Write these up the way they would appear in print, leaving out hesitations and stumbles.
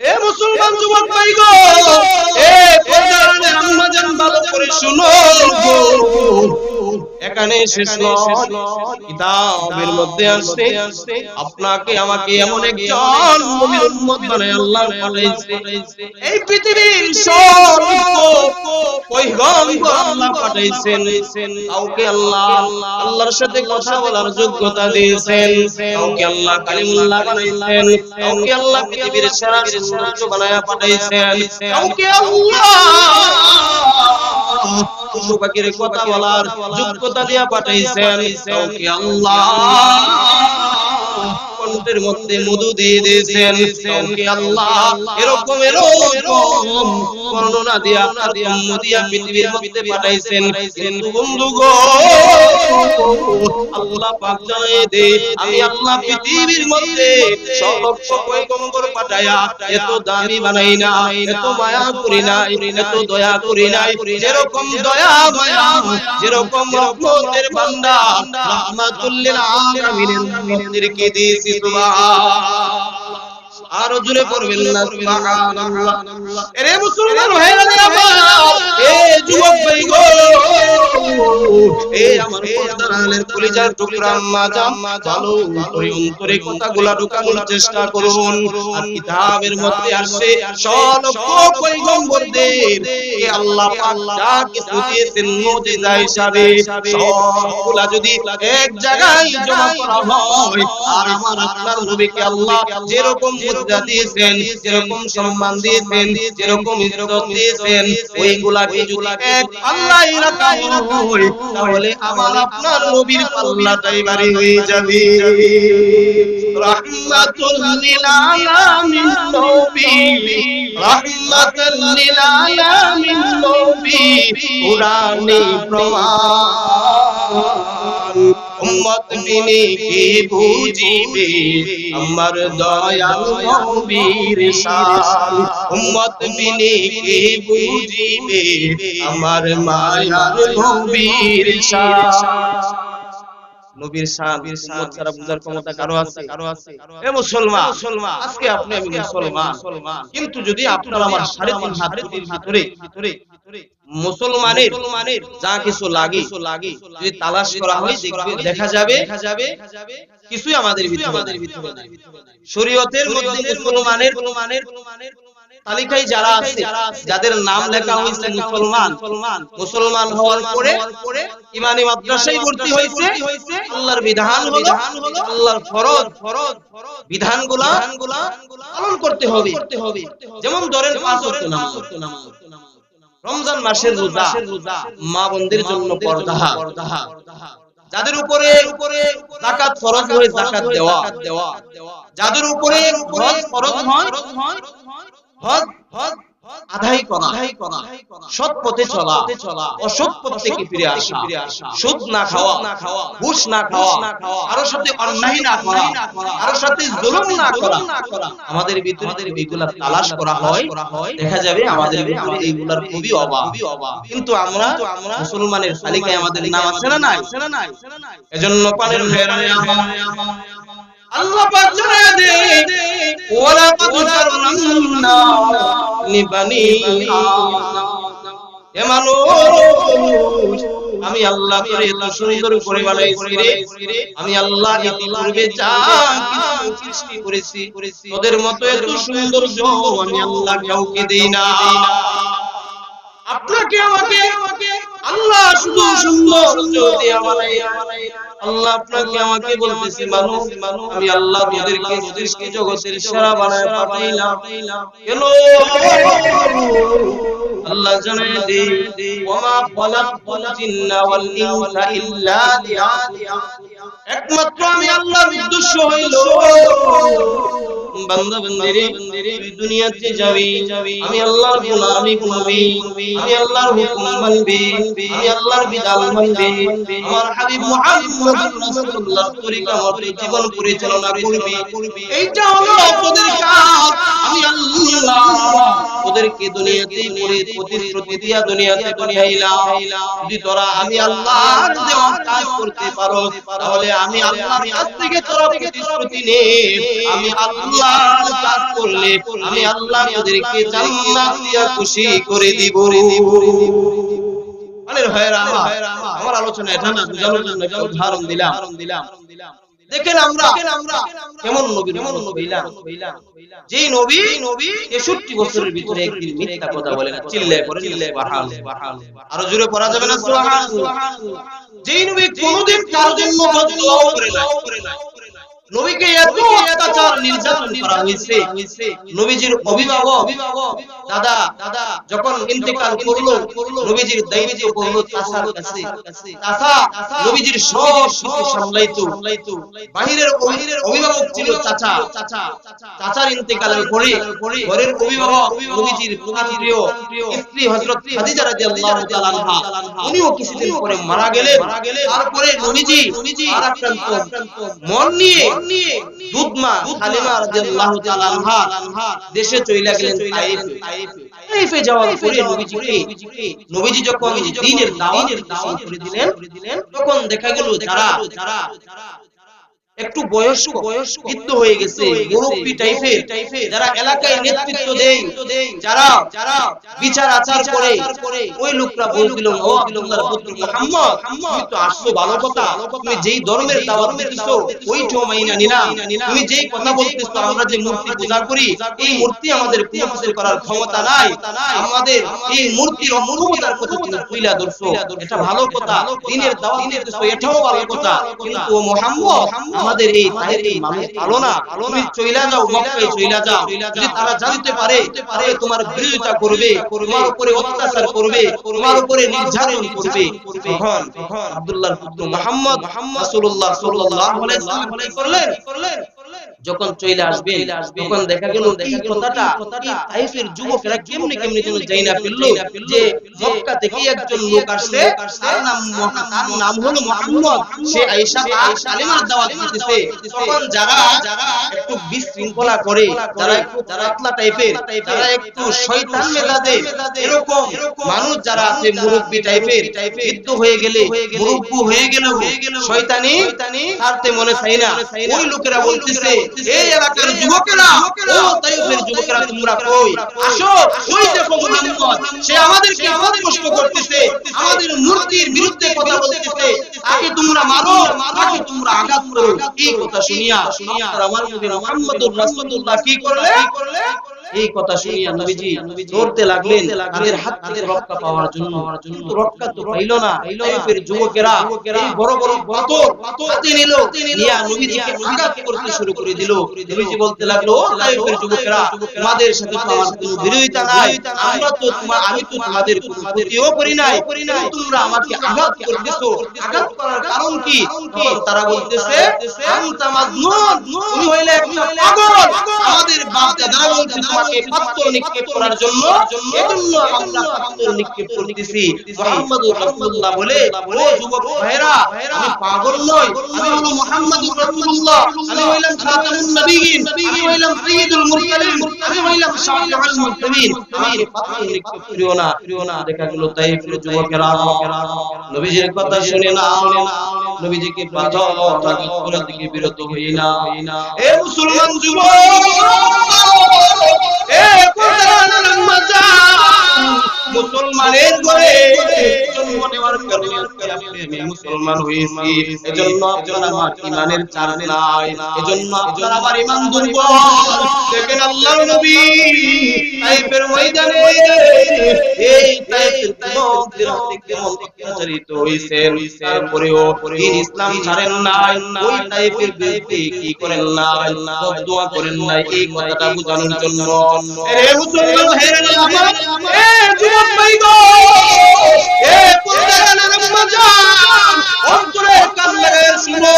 এ মুসলমান যুবক ভাই গো, এ পর্দার আম্মাজান ভালো করে শুনো গো, এখানে শেষ নয়, কিতাবের মধ্যে আসছে আপনাকে আমাকে এমন একজন নবীর উম্মত বানায় আল্লাহ পাঠাইছে। এই পৃথিবীর সর্বোচ্চ পয়গম্বর আল্লাহ পাঠাইছেন। কাউকে আল্লাহ আল্লাহর সাথে কথা বলার যোগ্যতা দিয়েছেন, কাউকে আল্লাহ কালিমুল্লাহ বানাইছেন, কাউকে আল্লাহ পৃথিবীর সেরা সূর্য বানায়া পাঠাইছেন, কাউকে আল্লাহ পশু পাখির কথা বলার যোগ্যতা দিয়া পাঠাইছেন, কাউকে আল্লাহ কণ্ঠের মধ্যে মধু দিয়ে দিয়েছেন, কাউকে আল্লাহ এরকম বর্ণনা দিয়া দিয়া পৃথিবীর মধ্যে পাঠাইছেন। কিন্তু বন্ধু গো, আল্লাহ পাক জানায় দে, আমি আল্লাহ পৃথিবীর মধ্যে সর্বোচ্চ পয়গম্বর পাঠায়া এত দামি বানাই না, এত মায়া করি না, এত দয়া করি নাই, যেরকম দয়া মায়া, যেরকম রহমতের ভান্ডার রাহমাতুল লিল আলামিনের উম্মতদেরকে দিয়েছি। আরো জোরে পড়বেন না সুবহানাল্লাহ। এরে মুসলমান ভাইরা আমার, এ যুবক ভাই গো, এ আমার পর্দার আলের কলিজার টুকরা আম্মা জান, ভালো করে অন্তরে কথাগুলা ঢোকানোর চেষ্টা করুন। আর কিতাবের মধ্যে আসছে সলক্ষ পয়গম্বরদের কে আল্লাহ পাক যা কিছু দিয়েছেন মুজিজা হিসাবে, সবগুলা যদি এক জায়গায় জমা করা হয়, আর আমার আপনার নবীকে আল্লাহ যেরকম মুজিজা দিয়েছেন, যেরকম সম্মান দিয়েছেন, যেরকম ইজ্জত দিয়েছেন, ওইগুলাকে যদি এক পাল্লায় রাখা হয়, তাহলে আমার আপনার নবীর পাল্লাটাই ভারী হয়ে যাবে। রাহমাতুল লিল আলামিন নবী, রাহমাতুল লিল আলামিন নবী, কুরআনে প্রমাণ, উম্মত বিনে কে বুঝিবে আমার দয়াল নবীর শান, উম্মত বিনে কে বুঝিবে আমার মায়ার নবীর শান। নবীর শান উম্মত ছাড়া বুঝার ক্ষমতা কারো আছে? এ মুসলমান, আজকে আপনি আমি মুসলমান, কিন্তু যদি আপনার আমার 3.5 হাত ভিতরে মুসলমানের যা কিছু লাগে যদি তালাশ করা হয়, দেখা যাবে কিছুই আমাদের ভিতরে নাই। শরীয়তের মধ্যে মুসলমানের তালিকায় যারা আছে, যাদের নাম লেখা হয়েছে মুসলমান হওয়ার পরে ইমানি মাদ্রাসায় ভর্তি হয়েছে, আল্লাহর বিধান হলো, আল্লাহর ফরজ বিধানগুলা পালন করতে হবে। যেমন ধরেন 5 ওয়াক্ত নামাজ, রমজান মাসের রোজা, মা বোনদের জন্য পর্দা, যাদের উপরে যাকাত ফরজ হয় যাকাত দেওয়া, যাদের উপরে হজ ফরজ হয় হজ আদায় করা, সৎ পথে চলা, অসৎ পথ থেকে ফিরে আসা, সুদ না খাওয়া, ঘুষ না খাওয়া, কারোর সাথে অন্যায় না করা, কারোর সাথে জুলুম না করা, আমাদের ভিতরে এগুলা তালাশ করা হয়, দেখা যাবে আমাদের ভিতরে এইগুলার খুবই অভাব। কিন্তু আমরা মুসলমানের তালিকায় আমাদের নাম আছে না নাই? এজন্য পানের মেহরানে আল্লাহ পাক জানায় দে, ওয়ালা কাদ কাররামনা লিবানি আদম। এ মানুষ, আমি আল্লাহ তোরে এত সুন্দর করে বানাইছি রে, আমি আল্লাহ ইতিপূর্বে যা কিছু সৃষ্টি করেছি, তোদের মতো এত সুন্দর আমি আল্লাহ কাউকে দেই না। আপনাকে আমাকে আল্লাহ শুধু সুন্দর যদি আমায়, আল্লাহ আপনাকে আমাকে বলতেছি মানুষ, আমি আল্লাহ তোদেরকে সৃষ্টি জগতের সেরা বানায় পাঠাইলাম। কেন? আল্লাহ জানায় দে, ওমা খালাকতুল জিন্না ওয়াল ইনসা ইল্লা লিয়াবুদুন। একমাত্র আমি আল্লাহর উদ্দেশ্য হইল বান্দা বান্দিরে দুনিয়াতে যাবি, আমি আল্লাহর গোলামি করবি, আমি আল্লাহর হুকুম মানবি, আমি আল্লাহর বিধান মানবি, আমার হাবিব মুহাম্মদ রাসূলুল্লাহর তরিকা মতে জীবন পরিচালনা করবি। এইটা হলো তোদের কাজ। আমি আল্লাহ তোদের তোদেরকে দুনিয়াতেই প্রতিশ্রুতি দিয়া দুনিয়াতে পাঠাইলাম যদি তোরা আমি আল্লাহর দেওয়া কাজ করতে পারো তাহলে আমি আল্লাহর কাছ থেকে তোরা প্রতিশ্রুতি নে আমি আল্লাহর কাজ করলে আমি আল্লাহ তোদেরকে জান্নাত দিয়া খুশি করে দিব আমার আলোচনা এটা না বুঝানোর জন্য একটা উদাহরণ দিলাম দেখেন আমরা কেমন নবী যেই নবী 63 বছরের ভিতরে একদিন মিথ্যা কথা বলে না চিল্লায় পড়ে সুবহানাল্লাহ আরো জোরে পড়া যাবে না সুবহানাল্লাহ যেই নবী কোনোদিন কারোর জন্য বদদোয়া করে না নবীকে এত অত্যাচার নির্যাতন করা হয়েছে নবীজির অভিভাবক দাদা যখন ইন্তেকাল করলো নবীজির দায়িত্ব পড়লো চাচার কাছে চাচা নবীজির সব কিছু সামলাইতো বাহিরের অভিভাবক ছিল চাচা চাচার ইন্তেকালের পরে ঘরের অভিভাবক নবীজির প্রিয় স্ত্রী হযরত খাদিজা রাদিয়াল্লাহু তাআলা আনহা উনিও কিছুদিন পরে মারা গেলেন তারপরে নবীজি আক্রান্ত মন নিয়ে দুধমা হালিমা রাদিয়াল্লাহু তাআলা আনহা দেশে চলে গেলেন তাইফে যাওয়ার পরে নবীজি যখন দ্বীনের দাওয়াত শুরু করে দিলেন তখন দেখা গেল যারা একটু বয়স্ক বৃদ্ধ হয়ে গেছে মুরব্বি টাইপের যারা এলাকায় নেতৃত্ব দেয় যারা বিচার আচার করে ওই লোকরা বলছিল ও আব্দুল্লাহর পুত্র মুহাম্মদ তুমি তো আসছো ভালো কথা তুমি যেই ধর্মের দাওয়াত দিছো ওইটাও মাইনা নিলাম তুমি যেই কথা বলতেছো আমরা যে মূর্তি পূজা করি এই মূর্তি আমাদের কোনো কিছু করার ক্ষমতা নাই আমাদের এই মূর্তির অক্ষমতার কথা তুমি তুইলা ধরছো এটা ভালো কথা দ্বীনের দাওয়াত দিতেছো এটাও ভালো কথা কিন্তু মুহাম্মদ আমাদের এই তাইফের মানুষ ভালো না তুমি চইলা যাও মক্কায় চইলা যাও যদি তারা জানতে পারে তাহলে তোমার বিরোধিতা করবে তোমার উপরে অত্যাচার করবে তোমার উপরে নির্যাতন করবে তখন আব্দুল্লাহর পুত্র মুহাম্মদ রাসূলুল্লাহ সাল্লাল্লাহু আলাইহি ওয়াসাল্লাম করলেন যখন চলে আসবে তখন দেখা গেল এই কথাটা তাইফের যুবকেরা কেমনে যেন যাই না ফেললো যে মক্কা থেকে একজন লোক আসছে তার নাম হলো মুহাম্মদ সে আয়েশা আর কালিমার দাওয়াত দিতেছে তখন যারা একটু বিশৃঙ্খলা করে যারা একটু পাতলা টাইপের যারা একটু শয়তান মেজাজের এরকম মানুষ যারা আছে মুরব্বি টাইপের বৃদ্ধ হয়ে গেলে মুরব্বু হয়ে গেল শয়তানি ছাড়তে মনে চায় না ওই লোকেরা বলতেছে এই এলাকার যুবকেরা ও তাইফের যুবকেরা তোমরা কই আসো ওই দেখো মুহাম্মদ সে আমাদেরকে কষ্ট করতেছে আমাদের মূর্তির বিরুদ্ধে কথা বলতেছে তাকে তোমরা মারো তাকে তোমরা আঘাত করো এই কথা শুনিয়া আমার নবী মুহাম্মদুর রাসূলুল্লাহ কি করলে এই কথা শুনিয়া নবীজি দৌড়তে লাগলেন তাদের হাত থেকে রক্ষা পাওয়ার জন্য কিন্তু রক্ষা তো পাইল না তাইফের যুবকেরা এই বড় বড় পাথর হাতে নিল নিয়া নবীজিকে আঘাত করতে শুরু করে দিল নবীজি বলতে লাগলো তাইফের যুবকেরা তোমাদের সাথে তো আমার কোনো বিরোধিতা নাই আমি তো তোমাদের কোনো ক্ষতিও করি নাই তোমরা আমাকে আঘাত করতেছো আঘাত করার কারণ কি তারা বলতেছে আনতা মাজনুন তুমি হইলে একটা পাগল আমাদের বাপ দাদা বলছে তোমাকে পাথর নিক্ষেপ করার জন্য এজন্য আমরা পাথর নিক্ষেপ করতেছি মুহাম্মদুর রাসূলুল্লাহ বলে ও যুবক ভাইরা আমি পাগল নই আমি হলো মুহাম্মদুর রাসূলুল্লাহ আমি হইলাম খাতামুন নবিয়্যিন আমি হইলাম সাইয়্যিদুল মুরসালিন আমি হইলাম শাফিউল মুরসালিন আমাকে পাথর নিক্ষেপ করিও না দেখা গেল তাইফের যুবকেরা নবীজির কথা শুনে না নবীজিকে পাথর আঘাত করা থেকে বিরত হই না এ মুসলমান যুবক এ কোরআনের মাঝা মুসলমানের ঘরে জন্ম নেওয়ার কারণে আমি মুসলমান হয়েছি এজন্য আপনারা আমার ইমানের চার নাই এজন্য আপনারা আমার ঈমান দুর্বল দেখেন আল্লাহর নবী তাইফের ময়দানে এই তাইফের যুবকদের হাতে কেমন অত্যাচারিত হইছেন তারপরেও দ্বীন ইসলাম ছাড়েন নাই ওই তাইফের বিরুদ্ধে কি করেন নাই বদদোয়া করেন নাই এই কথাটা বোঝানোর জন্য এ মুসলমান ভাইরা আমার এ যুবক ভাই গো এ কোরআনের মাঝান অন্তরে কান লাগায় শুনো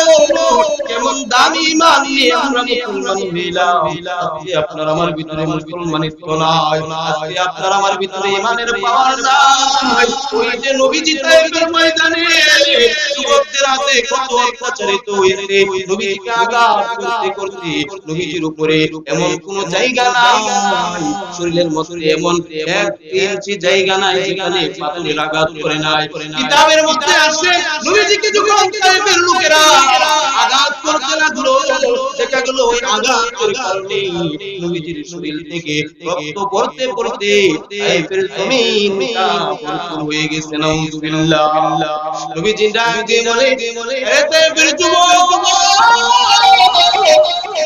কেমন দামি ঈমান নিয়ে আমরা মুসলমান হইলাম আজকে আপনার আমার ভিতরে মুসলমানিত্ব নাই আজকে আপনার আমার ভিতরে ইমানের পাওয়ার নাই। ওই যে নবীজি তায়েফের ময়দানে যুবকদের হাতে কত অত্যাচারিত হয়েছে, নবীজিকে আঘাত করতে করতে নবীজির উপরে এমন কোন জায়গা নাই, শরীরের মধ্যে এমন 1 ইঞ্চি জায়গা নাই যেখানে পাথরের আঘাত করে নাই। কিতাবের মধ্যে আসে নবীজিকে যখন তায়েফের লোকেরা আঘাত করতে লাগলো, দেখা গেল ওই আঘাতের কারণে নবীজির শরীর থেকে রক্ত পড়তে পড়তে তায়েফের জমিনটা ভরপুর হয়ে গেছে। নাউযুবিল্লাহ। নবীজি ডাক দিয়ে বলে, এ তায়েফের যুবক,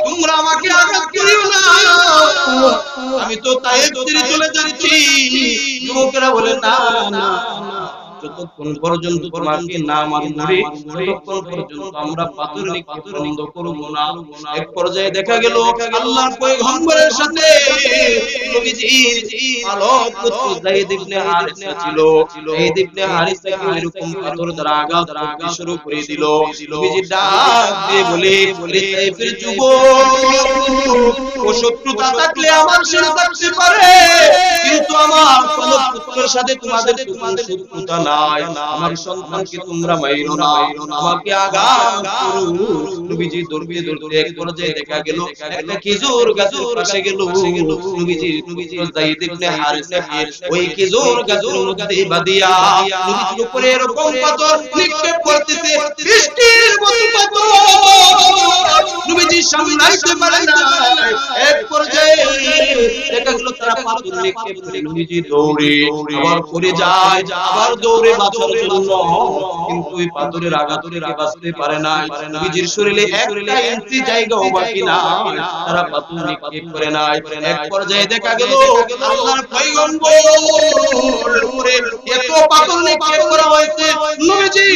তোমরা আমাকে আঘাত করিও না, আমি তো তায়েফ ছেড়ে চলে যাচ্ছি। যুবকেরা বলে, না না, যতক্ষণ পর্যন্ত তোমাকে না মারি ততক্ষণ পর্যন্ত আমরা পাথর নিক্ষেপ বন্ধ করব না। এক পর্যায়ে দেখা গেল আল্লাহর পয়গম্বরের সাথে নবীজির পালক পুত্র যায়েদ ইবনে হারিসা ছিল। যায়েদ ইবনে হারিসাকে এরকম পাথর দ্বারা আঘাত করতে শুরু করে দিল। নবীজি ডাক দিয়ে বলে, তায়েফের যুবক, ও শত্রুতা থাকলে আমার সাথে থাকতে পারে, কিন্তু আমার পালক পুত্রের সাথে তোমাদের কোনো শত্রুতা নাই। আমার সন্তানকে তোমরা মাইরো না, আমাকে আঘাত করো। নবীজি দৌড়তে দৌড়তে এক পর্যায়ে দেখা গেল একটা খেজুর গাছের পাশে গেল। নবীজি যায়েদ ইবনে হারিসাকে ওই খেজুর গাছের মধ্যে বাঁধিয়া নবীজির উপরে এরকম পাথর নিক্ষেপ করতেছে, বৃষ্টির মতো পাথর। নবীজি সামলাইতে পারে না। এক পর্যায়ে দেখা গেল তারা পাথর নিক্ষেপ করে নবীজি দৌড়ে আবার পড়ে যায়, আবার দৌড়ে বাঁচার জন্য, কিন্তু ওই পাথরের আঘাত থেকে বাঁচতে পারে না। নবীজির শরীরে 1 ইঞ্চি জায়গাও বাকি নাই, তারা পাথর নিক্ষেপ করে নাই। এক পর্যায়ে দেখা গেল আল্লাহর পয়গম্বরের উপরে এত পাথর নিক্ষেপ করা হয়েছে, নবীজি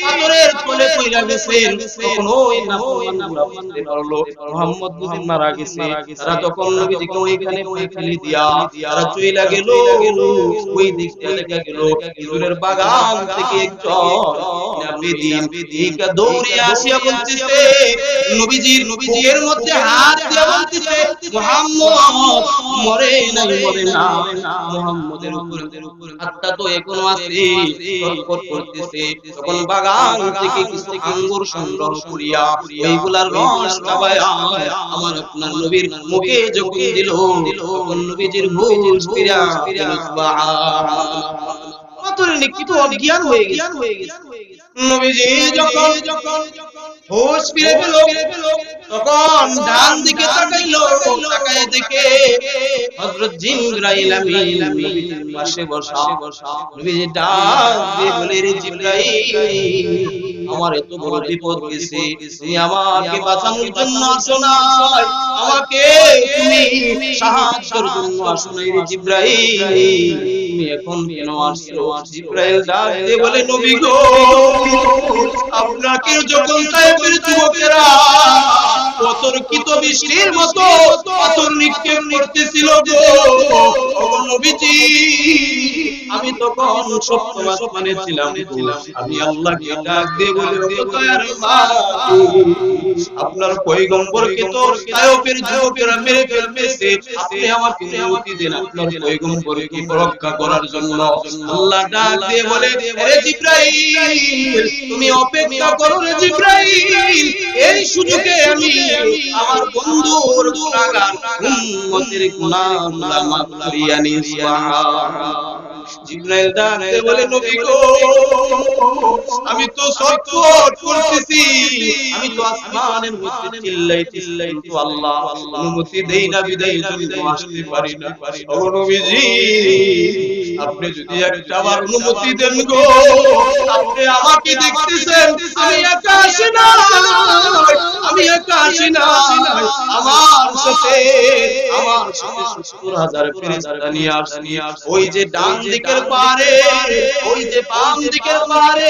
পাথরের তলে পড়ে গেছেন। তখন ওই নাফরমানরা বুঝতে পারলো মুহাম্মদ বুঝি মারা গেছে। তারা তখন নবীজিকে ওইখানে ফেলে দিয়া তারা চলে গেল। ওই দিক থেকে দেখা গেল খেজুরের বাগান থেকে একজন বেদিন দৌড়ে আসিয়া বলতেছে, নবীজির বুকের মধ্যে হাত দিয়ে বলতেছে, মুহাম্মদ মরে নাই, মরে না, মুহাম্মদের উপর হাতটা তো এখনো আছে, তৎপর করতেছে। তখন বাগান থেকে কিছু আঙ্গুর সংগ্রহ করিয়া ওইগুলার রস খাওয়ায়া আমার আপনার নবীর মুখে যখন দিল, তখন নবীজির হুঁশ ফিরা গেল। পাথরে নিক্ষেপ অজ্ঞান হয়ে গেছে। নবীজি যখন হুঁশ ফিরে পেল, তখন ডান দিকে তাকাইলো, তাকায় দেখে হযরত জিবরাইল আমিন নবীজির পাশে বসা। নবীজি ডাক দিয়ে বলে, রে জিবরাইল, আমার এত বড় বিপদ গেছে, তুমি আমাকে বাঁচানোর জন্য আসো নাই, আমাকে তুমি সাহায্যের জন্য আসো নাই। রে জিবরাইল, তুমি এখন কেন আসছো? জিবরাইল ডাক দিয়ে বলে, নবী গো, আপনাকে যখন তায়েফের যুবকেরা অতর্কিত বৃষ্টির মতো পাথর নিক্ষেপ করতেছিল গো, ওগো নবীজি, আমি তখন সপ্তম আসমানে ছিলাম। আমি আল্লাহকে ডাক দিয়ে বলে, ও দয়ার মালিক, আপনার পয়গম্বরকে তো তায়েফের যুবকেরা মেরে ফেলতেছে, আপনি আমাকে অনুমতি দেন আপনার পয়গম্বরকে রক্ষা করার জন্য। আল্লাহ ডাক দিয়ে বলে, হে জিবরাইল, তুমি অপেক্ষা করো রে জিবরাইল, এই সুযোগে আমি আমার বন্ধুর গুনাহগার উম্মতের গুনাহগুলো মাফ করিয়া নিই। সুবহানাল্লাহ। জিবরাইল ডাক দিয়ে বলে, নবী গো, আমি তো ছটফট করতেছি, আমি তো আসমানের মধ্যে চিল্লাই, কিন্তু আল্লাহ অনুমতি দেই না, বিদায় জন্য আসতে পারি না। ও নবীজি, আপনি যদি একটা বার অনুমতি দেন গো, আপনি আমাকে দেখতেছেন, আমি একা আসি না, আমার সাথে ৭০,০০০ ফেরেশতা নিয়ে আসছি। ওই যে ডান দিকের পারে, ওই যে বাম দিকের পারে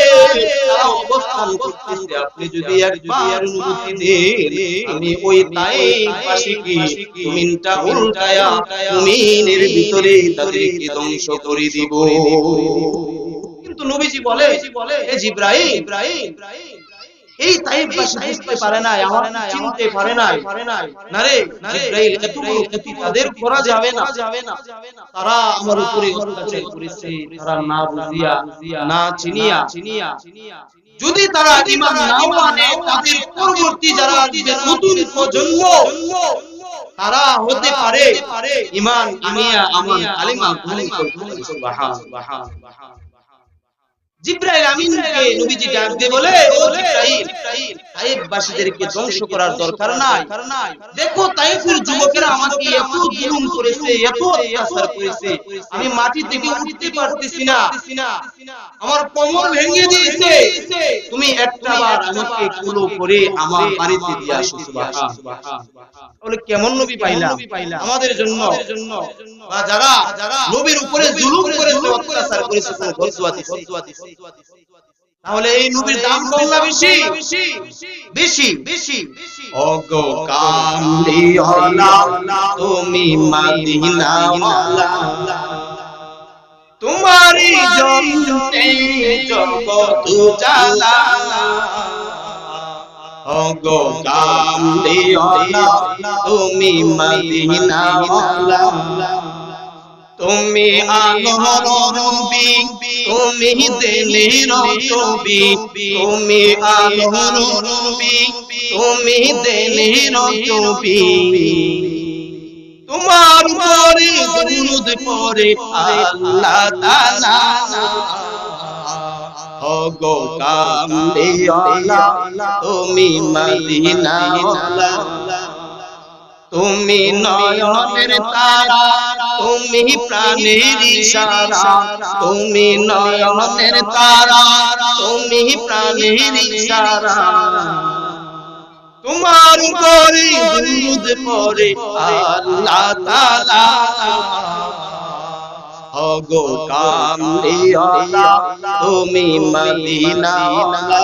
তারা অবস্থান করতেছে। আপনি যদি একবার অনুমতি দেন, আমি ওই তায়েফবাসীকে জমিনটা উল্টায়া জমিনের ভিতরে তাদেরকে ধ্বংস করে দিব। কিন্তু নবীজি বলে, হে জিবরাইল, এই তাইফবাসী বুঝতে পারে না, আমার চিনতে পারে না, না রে জিবরাইল এত বড় ক্ষতি তাদের করা যাবে না, তারা আমার উপরে অত্যাচার করেছে, তারা না বুঝিয়া না চিনিয়া, যদি তারা ঈমান নাও আনে তাদের পরবর্তী যারা আসবে নতুন প্রজন্ম তারা হতে পারে ঈমান আনিয়া আমার কালিমা গ্রহণ করবে। সুবহানাল্লাহ। জিবরাইল আমিনকে নবীজি ডাক দিয়ে বলে, ও জিবরাইল, তাইফবাসীদেরকে ধ্বংস করার দরকার নাই। দেখো তাইফের যুবকেরা আমাকে এত জুলুম করেছে, এত অত্যাচার করেছে, আমি মাটি থেকে উঠতে পারতেছি না, আমার কোমর ভেঙে দিয়েছে, তুমি একটাবার আমাকে কুলো করে আমার বাড়িতে দিয়ে আসো। সুবহানাল্লাহ। তাহলে কেমন নবী পাইলাম আমাদের জন্য, বা যারা নবীর উপরে জুলুম করেছে, অত্যাচার করেছে, বদদুয়া দিয়েছে, তাহলে এই নবীর দাম কম না বেশি? বেশি। ওগো কামলিওয়ালা তুমি মদিনাওয়ালা, তোমারই জন্যে জগৎ উজালা। ওগো কামলিওয়ালা তুমি মদিনাওয়ালা, তুমি আলোর নবী, তুমি দিনের নবী, তুমি আলোর নবী, তুমি দিনের নবী, তোমার উপরে দরুদ পড়ে আল্লাহ তাআলা। ওগো কামলিওয়ালা তুমি মদিনাওয়ালা, তুমি নয়নের তারা, তুমি প্রাণের ইশারা, তুমি নয়নের তারা, তুমি প্রাণের ইশারা, তোমার উপরে দরুদ পড়ে আল্লাহ তাআলা। ওগো কামলিওয়ালা তুমি মদিনাওয়ালা।